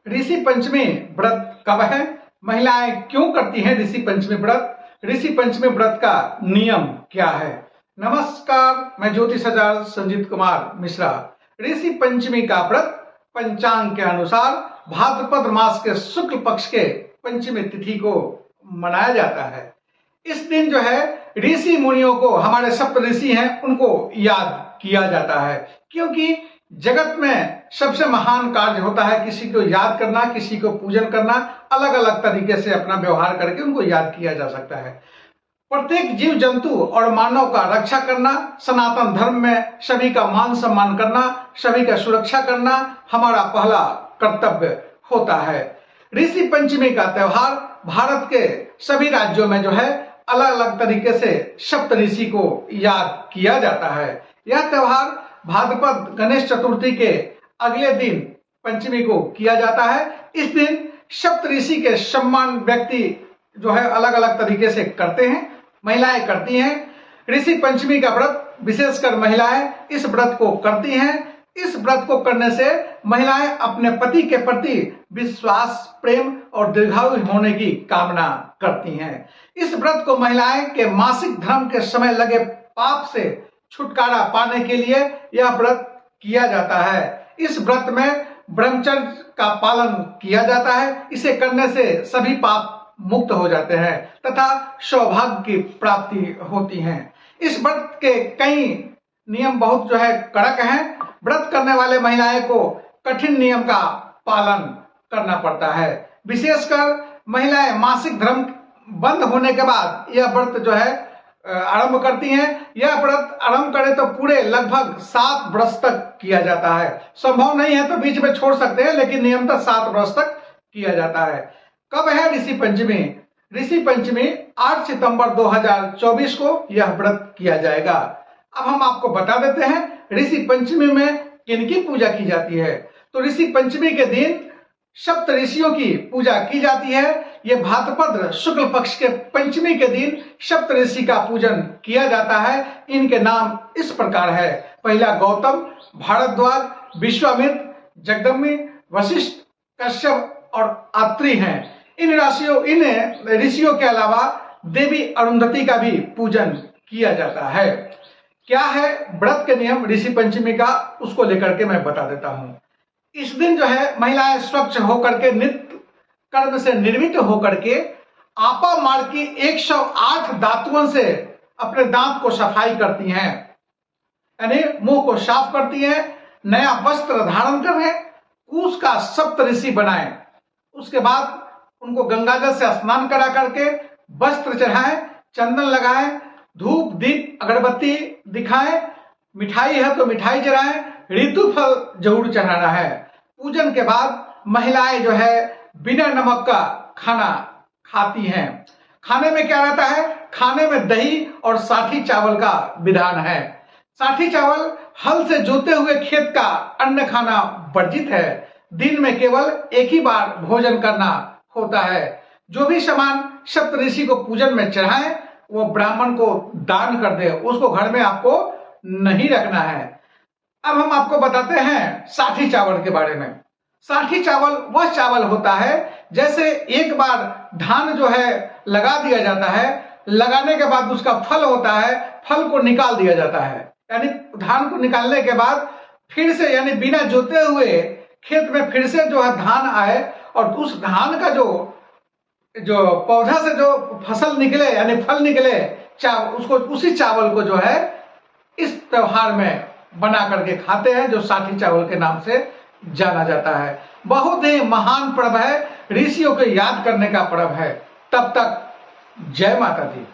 ऋषि पंचमी व्रत कब है? महिलाएं क्यों करती हैं ऋषि पंचमी व्रत? ऋषि पंचमी व्रत का नियम क्या है? नमस्कार, मैं ज्योतिष आचार्य संजीत कुमार मिश्रा। ऋषि पंचमी का व्रत पंचांग के अनुसार भाद्रपद मास के शुक्ल पक्ष के पंचमी तिथि को मनाया जाता है। इस दिन जो है ऋषि मुनियों को, हमारे सप्त ऋषि हैं, उनको याद किया जाता है, क्योंकि जगत में सबसे महान कार्य होता है किसी को याद करना, किसी को पूजन करना। अलग अलग तरीके से अपना व्यवहार करके उनको याद किया जा सकता है। प्रत्येक जीव जंतु और मानव का रक्षा करना, सनातन धर्म में सभी का मान सम्मान करना, सभी का सुरक्षा करना हमारा पहला कर्तव्य होता है। ऋषि पंचमी का त्योहार भारत के सभी राज्यों में जो है अलग अलग तरीके से सप्त ऋषि को याद किया जाता है। यह त्योहार भाद्रपद गणेश चतुर्थी के अगले दिन पंचमी को किया जाता है। इस दिन सप्त ऋषि के सम्मान व्यक्ति जो है अलग अलग तरीके से करते हैं, महिलाएं करती हैं। ऋषि पंचमी का व्रत विशेषकर महिलाएं इस व्रत को करती हैं। इस व्रत को करने से महिलाएं अपने पति के प्रति विश्वास, प्रेम और दीर्घायु होने की कामना करती हैं। इस व्रत को महिलाएं के मासिक धर्म के समय लगे पाप से छुटकारा पाने के लिए यह व्रत किया जाता है। इस व्रत में ब्रह्मचर्य का पालन किया जाता है। इसे करने से सभी पाप मुक्त हो जाते हैं तथा सौभाग्य की प्राप्ति होती है। इस व्रत के कई नियम बहुत जो है कड़क हैं। व्रत करने वाले महिलाएं को कठिन नियम का पालन करना पड़ता है। विशेषकर महिलाएं मासिक धर्म बंद होने के बाद यह व्रत जो है आरंभ करती हैं। यह व्रत आरंभ करें तो पूरे लगभग 7 वर्ष तक किया जाता है। संभव नहीं है तो बीच में छोड़ सकते हैं, लेकिन नियमतः 7 वर्ष तक किया जाता है। कब है ऋषि पंचमी? ऋषि पंचमी 8 सितंबर 2024 को यह व्रत किया जाएगा। अब हम आपको बता देते हैं ऋषि पंचमी में किनकी पूजा की जाती है। तो ऋषि पंचमी के दिन सप्त ऋषियों की पूजा की जाती है। यह भाद्रपद शुक्ल पक्ष के पंचमी के दिन सप्त ऋषि का पूजन किया जाता है। इनके नाम इस प्रकार है। पहला गौतम, भारद्वाज, विश्वामित्र, जगदम्बी, वशिष्ठ, कश्यप और आत्रि हैं। इन ऋषियों के अलावा देवी अरुंधति का भी पूजन किया जाता है। क्या है व्रत के नियम ऋषि पंचमी का, उसको लेकर के मैं बता देता हूं। इस दिन जो है महिलाएं स्वच्छ होकर के, नित्य कर्म से निर्मित होकर के आपा मार की 108 धातुओं से अपने दांत को सफाई करती हैं, यानी मुंह को साफ करती हैं। नया वस्त्र धारण करें, कूश का सप्त ऋषि बनाएं। उसके बाद उनको गंगाजल से स्नान करा करके वस्त्र चढ़ाएं, चंदन लगाएं, धूप दीप अगरबत्ती दिखाएं, मिठाई है तो मिठाई चढ़ाएं, ऋतु फल जरूर चढ़ाना है। पूजन के बाद महिलाएं जो है बिना नमक का खाना खाती हैं। खाने में क्या रहता है? खाने में दही और साठी चावल का विधान है। साठी चावल हल से जोते हुए खेत का अन्न खाना वर्जित है। दिन में केवल एक ही बार भोजन करना होता है। जो भी सामान सप्त ऋषि को पूजन में चढ़ाएं वो ब्राह्मण को दान कर दे, उसको घर में आपको नहीं रखना है। अब हम आपको बताते हैं साठी चावल के बारे में। साठी चावल वह चावल होता है, जैसे एक बार धान जो है लगा दिया जाता है, लगाने के बाद उसका फल होता है, फल को निकाल दिया जाता है। यानी धान को निकालने के बाद फिर से, यानी बिना जोते हुए खेत में फिर से जो है धान आए और उस धान का जो पौधा से जो फसल निकले यानी फल निकले, उसको उसी चावल को जो है इस त्योहार में बना करके खाते हैं, जो साठी चावल के नाम से जाना जाता है। बहुत ही महान पर्व है, ऋषियों को याद करने का पर्व है। तब तक जय माता दी।